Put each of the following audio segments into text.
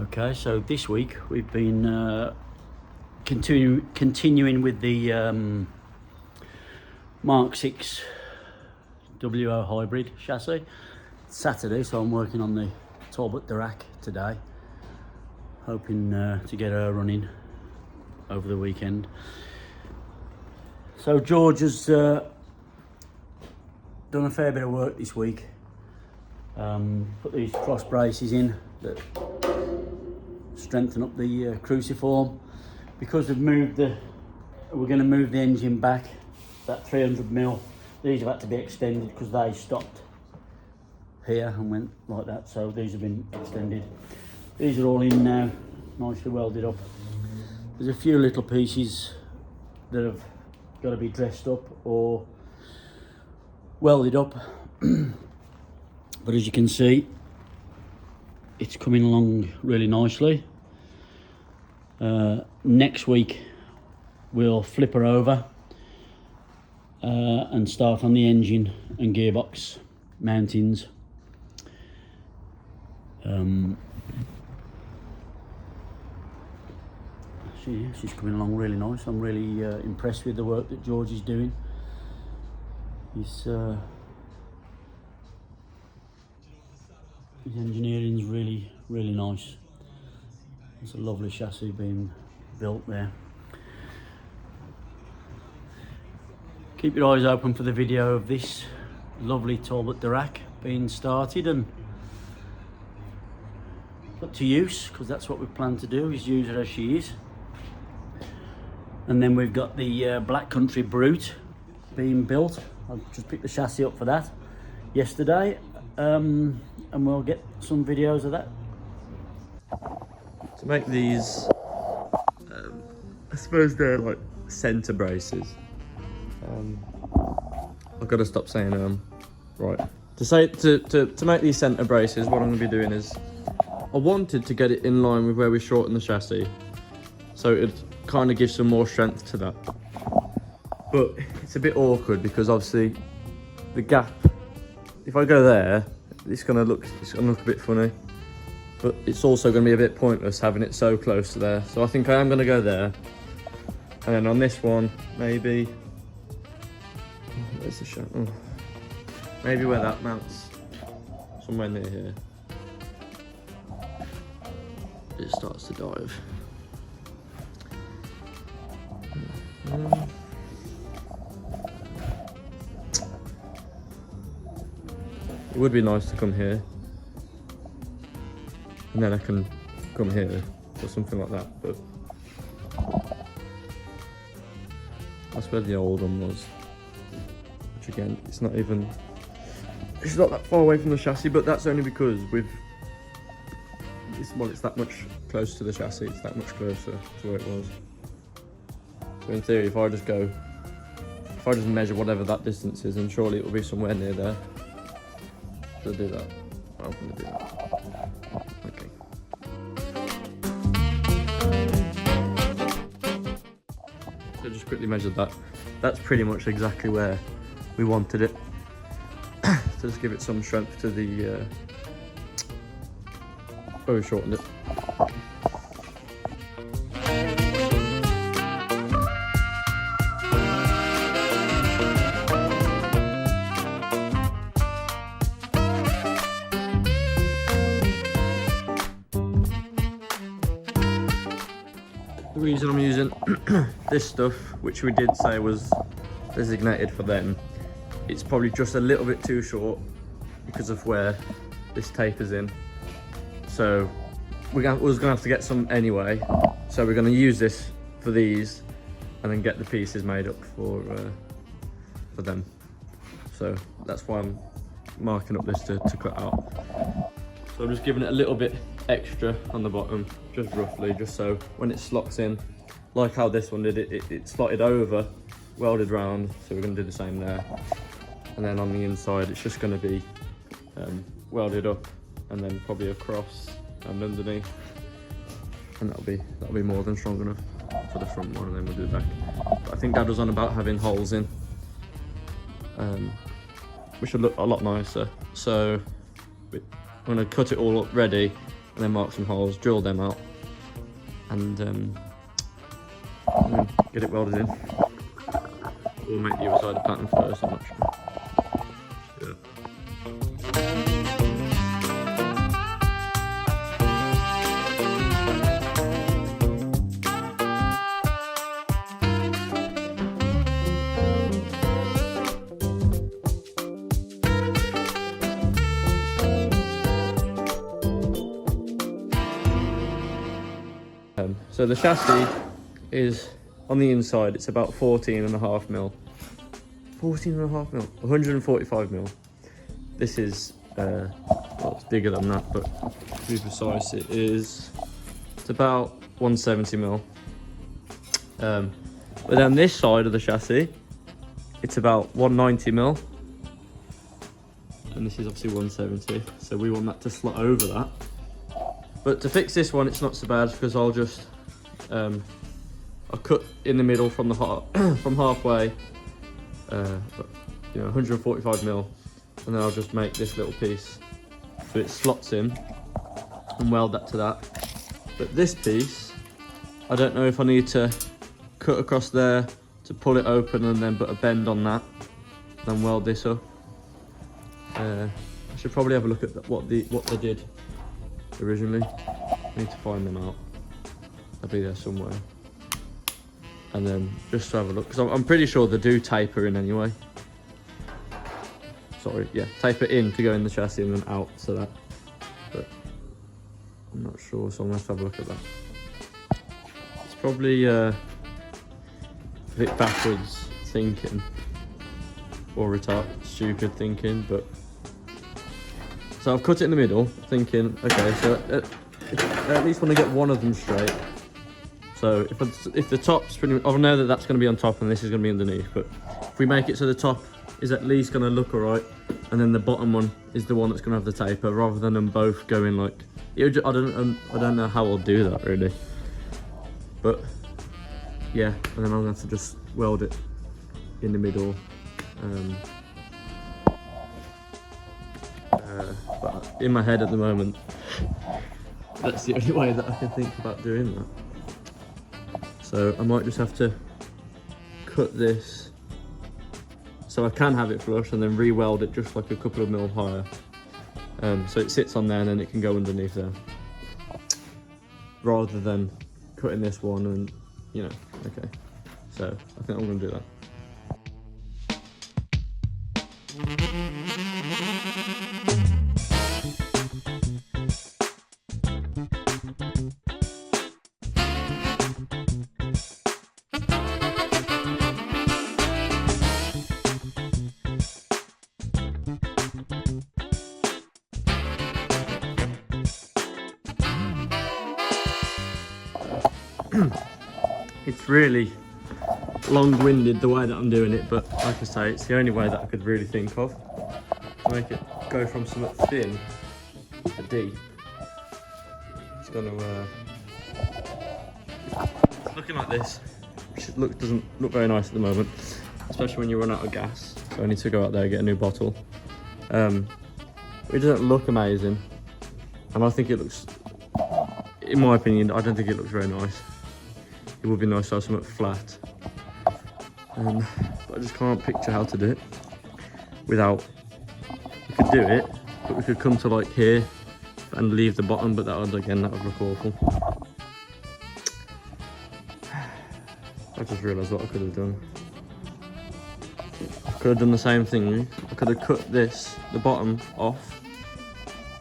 Okay, so this week we've been continuing with the Mark 6 WO hybrid chassis. It's Saturday, so I'm working on the Talbot Dirac today, hoping to get her running over the weekend. So George has done a fair bit of work this week. Put these cross braces in that strengthen up the cruciform, because we're going to move the engine back that 300mm. These have had to be extended because they stopped here and went like that, so these have been extended. These are all in now, nicely welded up. There's a few little pieces that have got to be dressed up or welded up, but as you can see, it's coming along really nicely. Next week we'll flip her over and start on the engine and gearbox mountings. She's coming along really nice. I'm really impressed with the work that George is doing. His engineering's really nice. It's a lovely chassis being built there. Keep your eyes open for the video of this lovely Talbot Dirac being started and put to use, because that's what we plan to do, is use her as she is. And then we've got the Black Country Brute being built. I just picked the chassis up for that yesterday, and we'll get some videos of that. To make these, I suppose they're like centre braces. I've got to stop saying right. To make these centre braces, what I'm going to be doing is, I wanted to get it in line with where we shorten the chassis, so it kind of gives some more strength to that. But it's a bit awkward because obviously the gap, if I go there, it's gonna look a bit funny. But it's also going to be a bit pointless having it so close to there. So I think I am going to go there. And then on this one, maybe... Where's the shot? Oh. Maybe where that mounts. Somewhere near here. It starts to dive. It would be nice to come here. And then I can come here or something like that, but that's where the old one was. Which again, it's not that far away from the chassis, but that's only because it's that much closer to the chassis, it's that much closer to where it was. So in theory, if I just measure whatever that distance is, and surely it will be somewhere near there. So do that. I'm going to do that. Okay. So just quickly measured that. That's pretty much exactly where we wanted it. So just give it some strength to the where we shortened it. The reason I'm using this stuff, which we did say was designated for them, it's probably just a little bit too short because of where this tapers in. So we're going to have to get some anyway. So we're going to use this for these and then get the pieces made up for them. So that's why I'm marking up this to cut out. So I'm just giving it a little bit extra on the bottom, just roughly, just so when it slots in, like how this one did, it slotted over, welded round, so we're going to do the same there. And then on the inside, it's just going to be welded up, and then probably across and underneath, and that'll be more than strong enough for the front one, and then we'll do the back. But I think Dad was on about having holes in, which would look a lot nicer. So I'm going to cut it all up ready, and then mark some holes, drill them out, and then get it welded in. We'll make the other side of the pattern first, I'm not sure. Yeah. So the chassis is on the inside, it's about 14.5 mil. 14.5 mil, 145 mil. This is, well, it's bigger than that, but to be precise, it's about 170 mil. But then this side of the chassis, it's about 190 mil. And this is obviously 170, so we want that to slot over that. But to fix this one, it's not so bad, because I'll just, I'll cut in the middle from the from halfway, you know, 145 mil, and then I'll just make this little piece so it slots in, and weld that to that. But this piece, I don't know if I need to cut across there to pull it open and then put a bend on that, then weld this up. I should probably have a look at what they did originally. I need to find them out. They'll be there somewhere. And then just to have a look, because I'm pretty sure they do taper in anyway. Sorry, yeah, taper in to go in the chassis and then out, so that. But I'm not sure, so I'm gonna have to have a look at that. It's probably a bit backwards thinking, or stupid thinking, but. So I've cut it in the middle, thinking, okay, so I at least want to get one of them straight. So if the top's pretty, I know that that's going to be on top and this is going to be underneath, but if we make it so the top is at least going to look alright, and then the bottom one is the one that's going to have the taper, rather than them both going like, I don't know how I'll do that really. But yeah, and then I'm going to have to just weld it in the middle. But in my head at the moment, that's the only way that I can think about doing that. So I might just have to cut this so I can have it flush, and then re-weld it just like a couple of mil higher. So it sits on there and then it can go underneath there. Rather than cutting this one and, you know, okay. So I think I'm going to do that. It's really long-winded the way that I'm doing it, but like I say, it's the only way that I could really think of to make it go from something thin to deep. It's going to it's looking like this, which doesn't look very nice at the moment, especially when you run out of gas. So I need to go out there and get a new bottle. It doesn't look amazing, and I think it looks, in my opinion, I don't think it looks very nice. It would be nice to have something flat, but I just can't picture how to do it without. We could do it, but we could come to like here and leave the bottom, but that would look awful. I just realised what I could have done. I could have done the same thing. I could have cut the bottom off,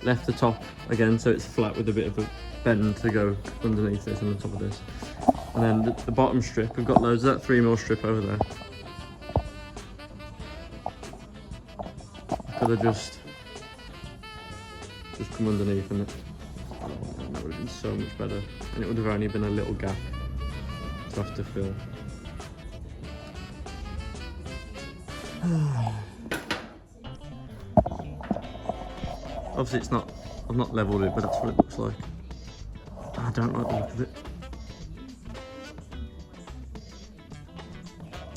left the top again so it's flat with a bit of a bend to go underneath this and on top of this. And then the bottom strip, we've got loads of that 3mm strip over there. I could have just come underneath, and that would have been so much better. And it would have only been a little gap to have to fill. Obviously it's not, I've not levelled it, but that's what it looks like. I don't like the look of it.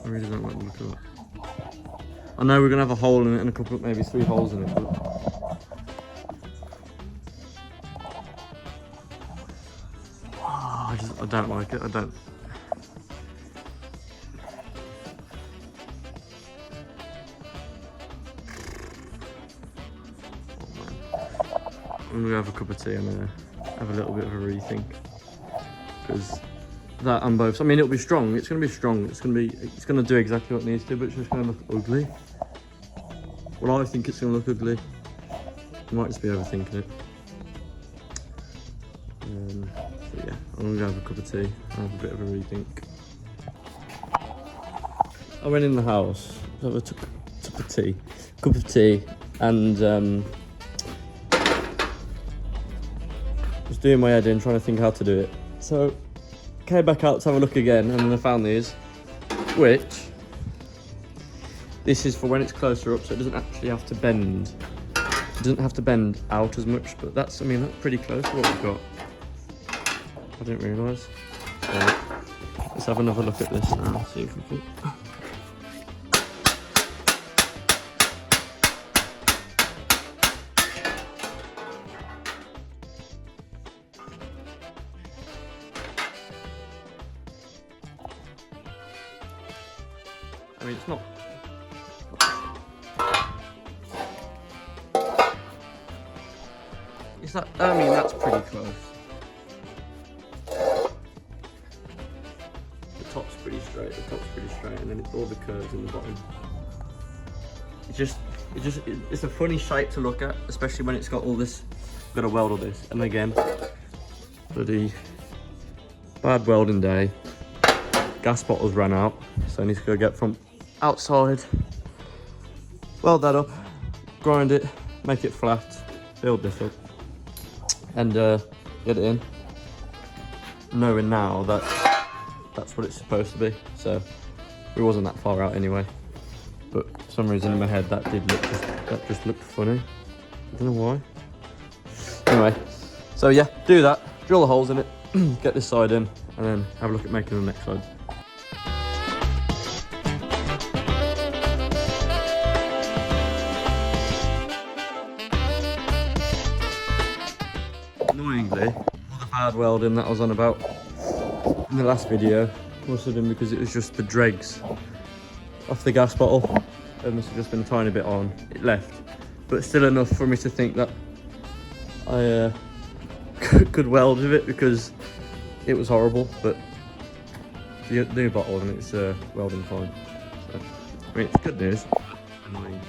I really don't like the look of it. I know we're going to have a hole in it and a couple, maybe 3 holes in it, but I don't like it. I don't. I'm gonna have a cup of tea and have a little bit of a rethink, because that and both. I mean, it'll be strong. It's gonna be strong. It's gonna do exactly what it needs to, but it's just gonna look ugly. Well, I think it's gonna look ugly. I might just be overthinking it. So yeah, I'm gonna have a cup of tea and have a bit of a rethink. I went in the house, have a cup of tea, and was doing my head in, trying to think how to do it. So came back out to have a look again, and then I found these, which this is for when it's closer up, so it doesn't actually have to bend. It doesn't have to bend out as much, but that's, I mean, that's pretty close to what we've got. I didn't realise. So let's have another look at this now, see if we can. I mean, it's not. It's that. I mean, that's pretty close. The top's pretty straight. And then it's all the curves in the bottom. It's a funny shape to look at, especially when it's got all this. Got to weld all this, and again, bloody bad welding day. Gas bottles ran out, so I need to go get from outside, weld that up, grind it, make it flat, build this up, and get it in, knowing now that that's what it's supposed to be. So it wasn't that far out anyway, but for some reason in my head that just looked funny. I don't know why. Anyway, so yeah, do that, drill the holes in it, get this side in, and then have a look at making the next side. Annoyingly, all the bad welding that I was on about in the last video must have been because it was just the dregs off the gas bottle. There must have just been a tiny bit on. It left, but still enough for me to think that I could weld with it, because it was horrible. But the new bottle and it's welding fine. So, I mean, it's good news. Annoying.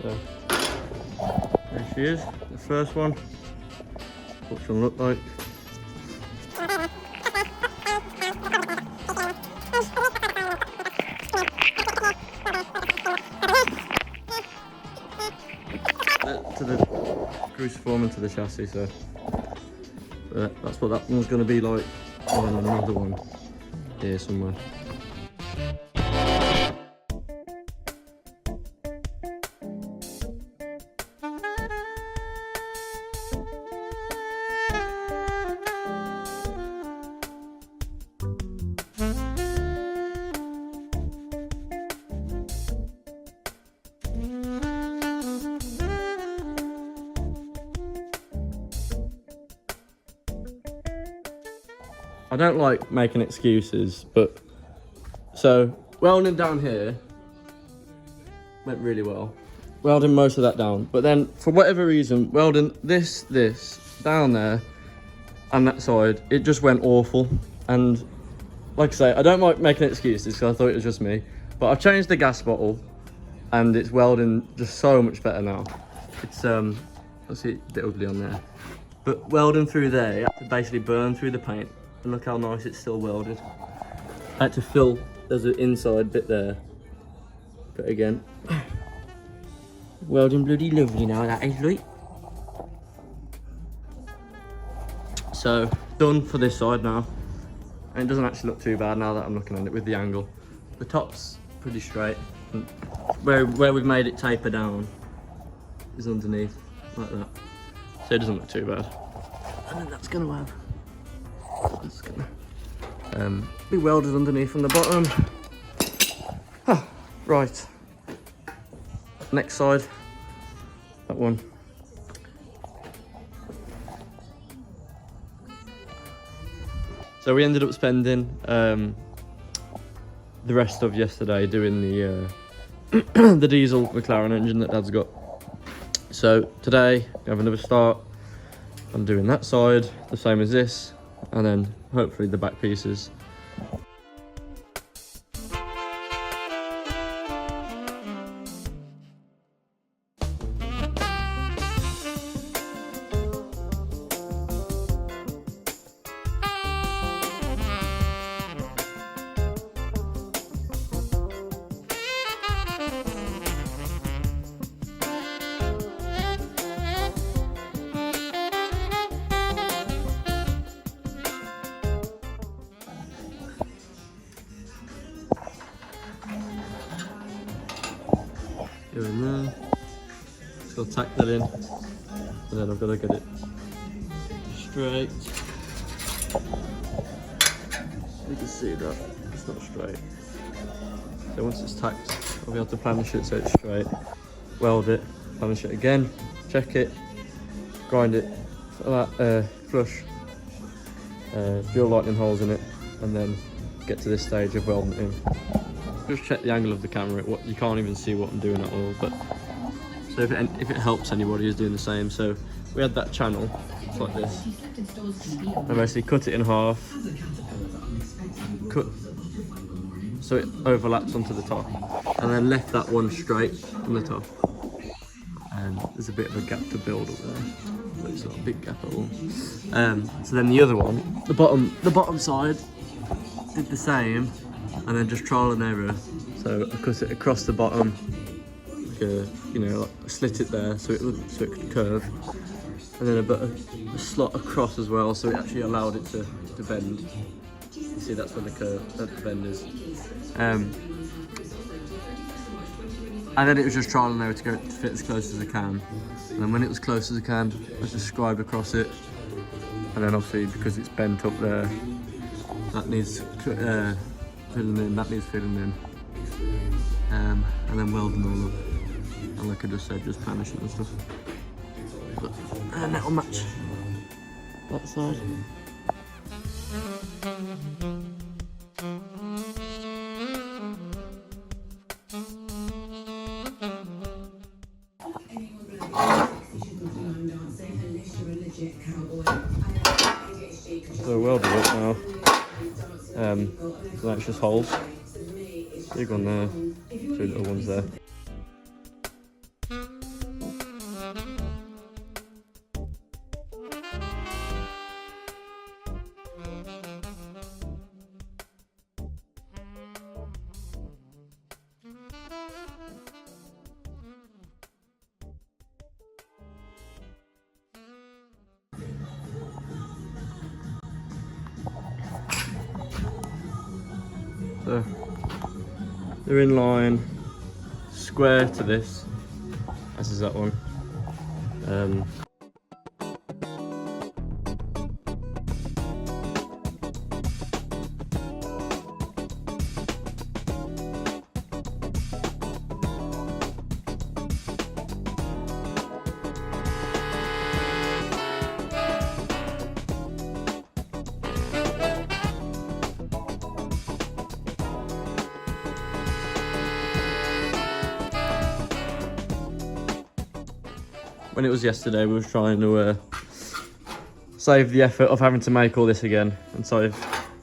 So, there she is, the first one. What she'll look like. To the Cruicform and to the chassis, so that's what that one's going to be like. And then another one here somewhere. I don't like making excuses, but so welding down here went really well. Welding most of that down, but then for whatever reason, welding this down there and that side, it just went awful. And like I say, I don't like making excuses because I thought it was just me, but I've changed the gas bottle and it's welding just so much better now. It's obviously a bit ugly on there, but welding through there, you have to basically burn through the paint. And look how nice it's still welded. I had to fill, there's an inside bit there, But again, welding bloody lovely now, that is right. So, done for this side now. And it doesn't actually look too bad now that I'm looking at it with the angle. The top's pretty straight. And where we've made it taper down is underneath, like that. So it doesn't look too bad. And then that's gonna be welded underneath from the bottom. Ah, right. Next side, that one. So we ended up spending the rest of yesterday doing the the diesel McLaren engine that Dad's got. So today we have another start. I'm doing that side, the same as this, and then hopefully the back pieces. Go in there, just gotta tack that in, and then I've got to get it straight. You can see that it's not straight. So once it's tacked, I'll be able to planish it so it's straight, weld it, planish it again, check it, grind it flush, drill lightning holes in it, and then get to this stage of welding it in. Just check the angle of the camera. You can't even see what I'm doing at all. But so if it helps anybody who's doing the same. So we had that channel, it's like this. I basically cut it in half, cut so it overlaps onto the top, and then left that one straight from the top. And there's a bit of a gap to build up there, but it's not a big gap at all. So then the other one, the bottom side, did the same. And then just trial and error. So I cut it across the bottom, like like slit it there so it could curve, and then a slot across as well, so it actually allowed it to bend. You see, that's where the bend is. And then it was just trial and error to fit as close as I can. And then when it was close as I can, I just scribed across it. And then obviously because it's bent up there, that needs filling in, that needs filling in, and then welding all up, and like I just said, just planishing and stuff. But that'll match that side. So welded up now. So that's just holes. Big one there, 2 little ones there. So they're in line, square to this, as is that one. When it was yesterday, we were trying to save the effort of having to make all this again, and so it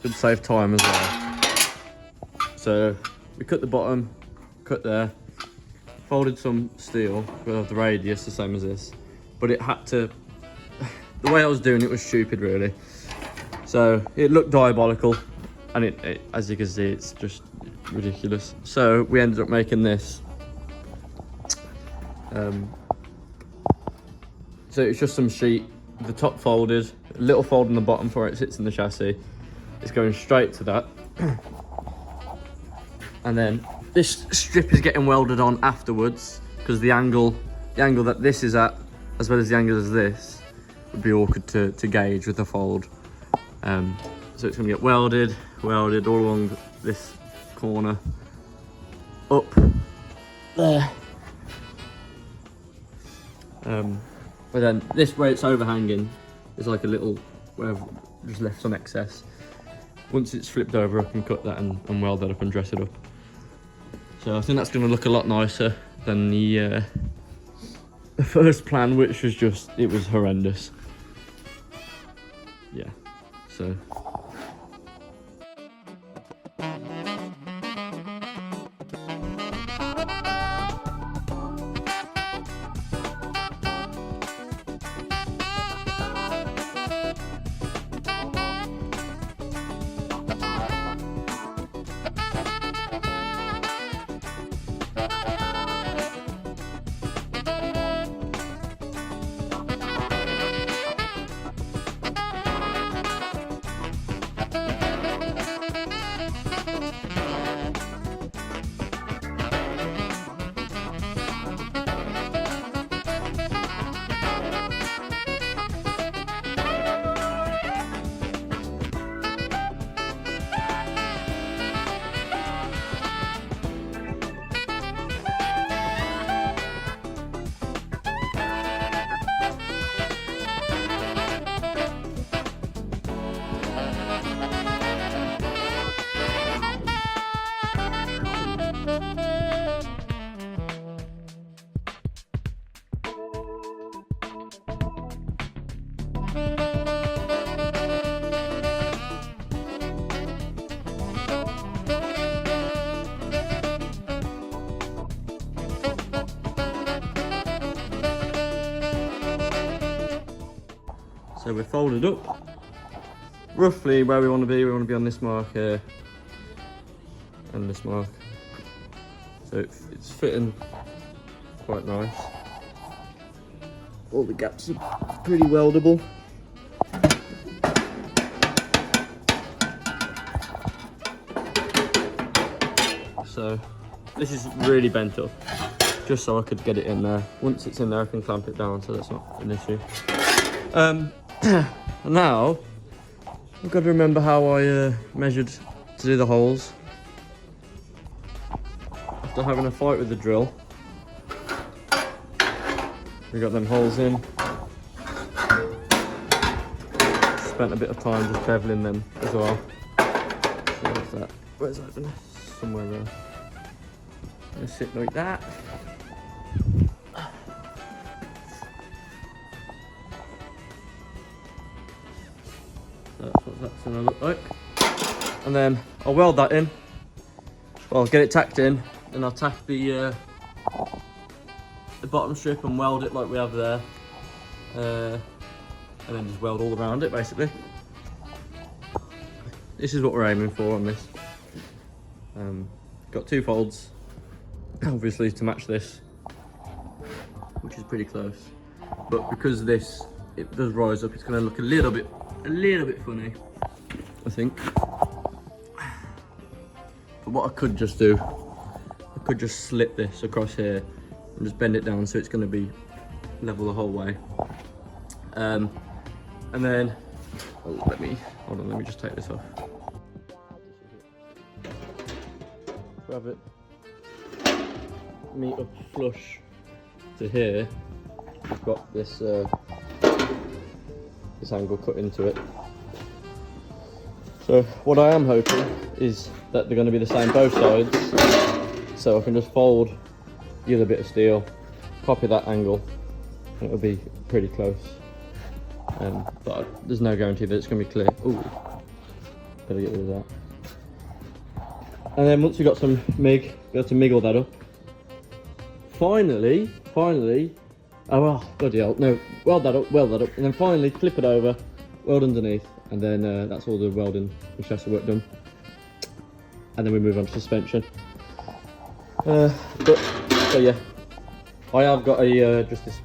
could save time as well. So we cut the bottom, cut there, folded some steel with the radius the same as this, but it had to, the way I was doing it was stupid really. So it looked diabolical, and it as you can see, it's just ridiculous. So we ended up making this So it's just some sheet, the top folded, a little fold in the bottom for it sits in the chassis. It's going straight to that. And then this strip is getting welded on afterwards because the angle that this is at, as well as the angle as this, would be awkward to gauge with the fold. So it's going to get welded all along this corner, up there. But then this way it's overhanging is like a little where I've just left some excess. Once it's flipped over, I can cut that and weld that up and dress it up. So I think that's going to look a lot nicer than the first plan, which was just, it was horrendous. Yeah, so. So we're folded up, roughly where we want to be. We want to be on this mark here, and this mark. So it's fitting quite nice. All the gaps are pretty weldable. So this is really bent up, just so I could get it in there. Once it's in there, I can clamp it down, so that's not an issue. Now I've got to remember how I measured to do the holes. After having a fight with the drill, we got them holes in. Spent a bit of time just beveling them as well. So where's that? Where's that? Somewhere there. Gonna sit like that. That's what that's gonna look like. And then I'll weld that in. Well, I'll get it tacked in, and I'll tack the bottom strip and weld it like we have there. And then just weld all around it, basically. This is what we're aiming for on this. Got two folds, obviously, to match this, which is pretty close. But because this, it does rise up, it's going to look a little bit funny, I think. But what I could just do, I could just slip this across here and just bend it down so it's going to be level the whole way. And then, let me just take this off. Have it meet up flush to here. We've got this this angle cut into it. So what I am hoping is that they're going to be the same both sides, so I can just fold the other bit of steel, copy that angle, and it'll be pretty close. But there's no guarantee that it's going to be clear. Ooh, better get rid of that. And then once we've got some MIG, we have to MIG all that up. Finally, oh well, bloody hell, no, weld that up, and then finally flip it over, weld underneath, and then that's all the welding and chassis work done. And then we move on to suspension. So yeah, I have got a just this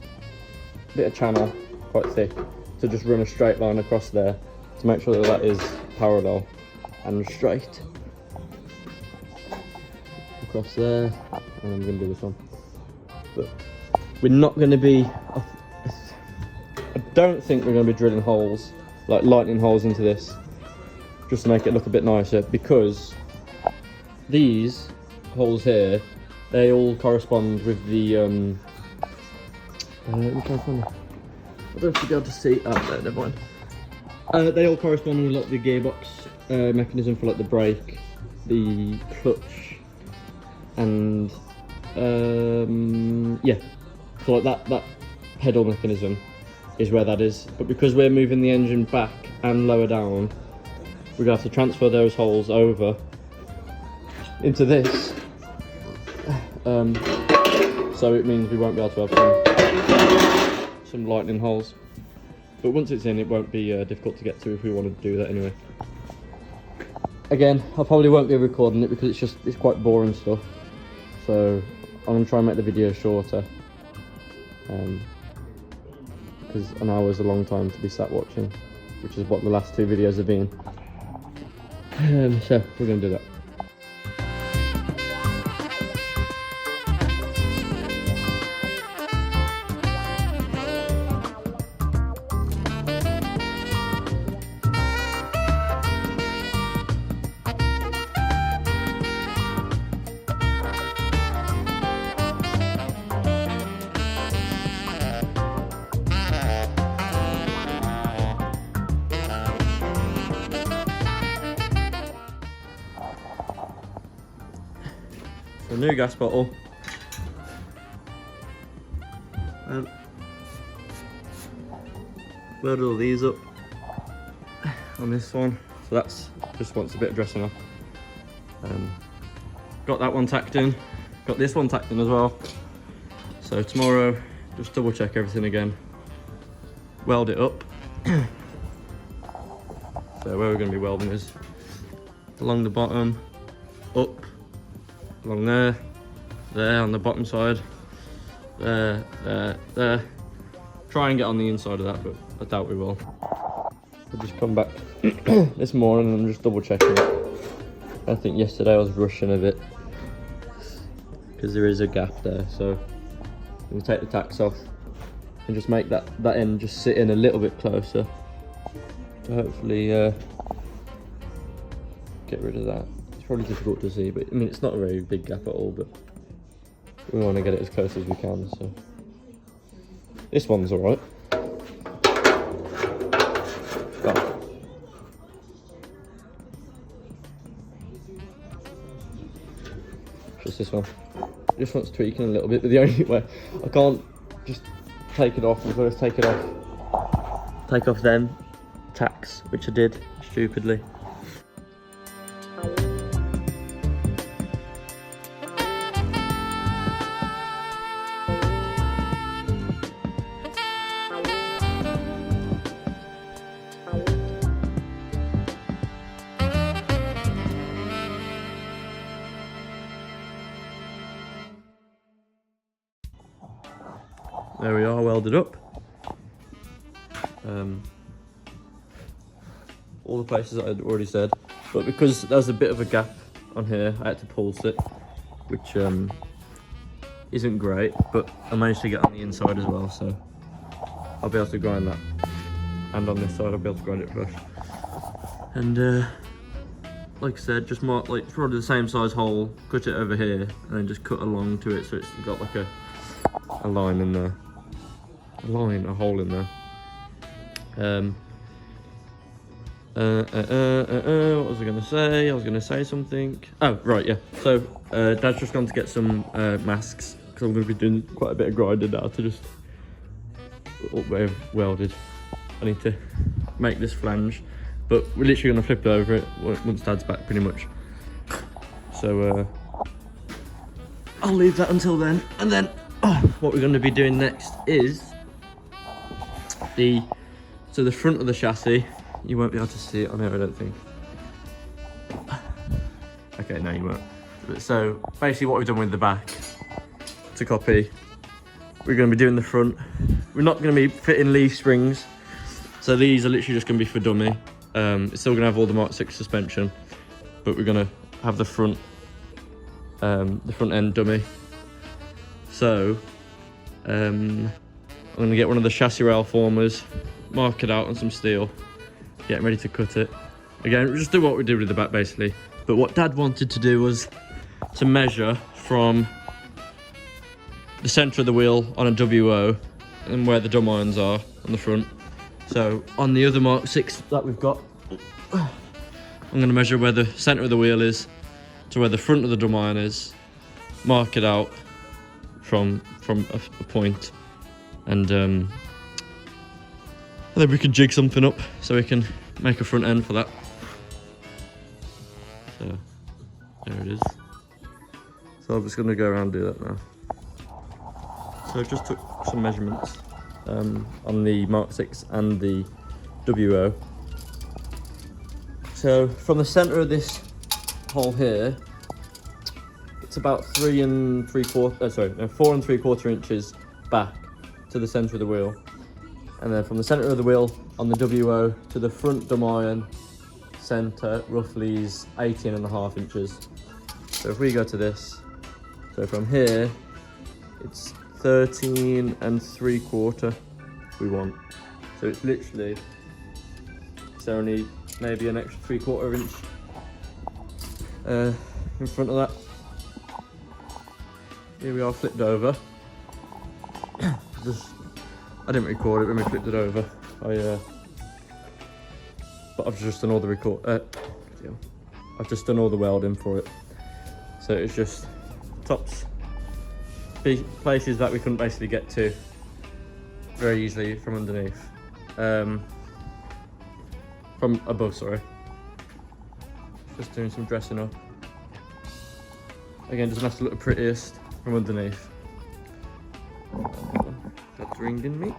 bit of channel, quite thick, to just run a straight line across there to make sure that that is parallel and straight across there. And I'm going to do this one, but we're not going to be, I don't think we're going to be drilling holes, like lightning holes into this, just to make it look a bit nicer, because these holes here, they all correspond with the let me try and find it. I don't know if you'll be able to see. Oh, no, never mind. They all correspond with like the gearbox mechanism for like the brake, the clutch, and yeah, so like that pedal mechanism is where that is. But because we're moving the engine back and lower down, we're gonna have to transfer those holes over into this. So it means we won't be able to have some lightning holes. But once it's in, it won't be difficult to get to if we want to do that anyway. Again, I probably won't be recording it because it's quite boring stuff. So I'm gonna try and make the video shorter. Because an hour is a long time to be sat watching, which is what the last 2 videos have been. So we're gonna do that. A new gas bottle. Welded all these up on this one, so that's just wants a bit of dressing up. Got that one tacked in, got this one tacked in as well. So tomorrow, just double check everything again, weld it up. So where we're going to be welding is along the bottom, up, along there, there on the bottom side, there, there. Try and get on the inside of that, but I doubt we will. I'll just come back this morning and just double checking it. I think yesterday I was rushing a bit because there is a gap there, so we'll take the tacks off and just make that end just sit in a little bit closer to hopefully get rid of that. It's probably difficult to see, but I mean it's not a very big gap at all, but we want to get it as close as we can. So this one's all right. Oh. Just this one. This one's tweaking a little bit, but the only way I can't just take it off, I've got to take it off. Take off them tacks, which I did stupidly. There we are, welded up. All the places I had already said, but because there's a bit of a gap on here, I had to pulse it, which isn't great, but I managed to get on the inside as well, so I'll be able to grind that. And on this side, I'll be able to grind it flush. And like I said, just mark like probably the same size hole, cut it over here, and then just cut along to it so it's got like a line in there. A hole in there. What was I going to say? I was going to say something. Oh, right, yeah. So, Dad's just gone to get some masks, because I'm going to be doing quite a bit of grinding now to just welded. I need to make this flange, but we're literally going to flip it over it once Dad's back, pretty much. So, I'll leave that until then, and then what we're going to be doing next is the front of the chassis. You won't be able to see it on here, I don't think. Okay, no you won't. So basically what we've done with the back, to copy, we're going to be doing the front. We're not going to be fitting leaf springs, so these are literally just going to be for dummy. It's still going to have all the Mark 6 suspension, but we're going to have the front end dummy. So I'm going to get one of the chassis rail formers, mark it out on some steel, getting ready to cut it. Again, just do what we did with the back basically. But what Dad wanted to do was to measure from the centre of the wheel on a WO and where the drum irons are on the front. So on the other Mark 6 that we've got, I'm going to measure where the centre of the wheel is to where the front of the drum iron is, mark it out from a point, and then we can jig something up so we can make a front end for that. So there it is. So I'm just going to go around and do that now. So I just took some measurements on the Mark 6 and the WO. So from the centre of this hole here, it's about 4 3/4 inches back to the centre of the wheel. And then from the centre of the wheel on the WO to the front drum iron centre roughly is 18.5 inches. So if we go to this, so from here, it's 13 3/4 we want. So it's literally, it's only maybe an extra 3/4 inch in front of that. Here we are, flipped over. I didn't record it when we flipped it over. But I've just done all the I've just done all the welding for it. So it's just tops, places that we couldn't basically get to very easily from underneath. From above, sorry. Just doing some dressing up. Again, doesn't have to look the prettiest from underneath. That's ringing me.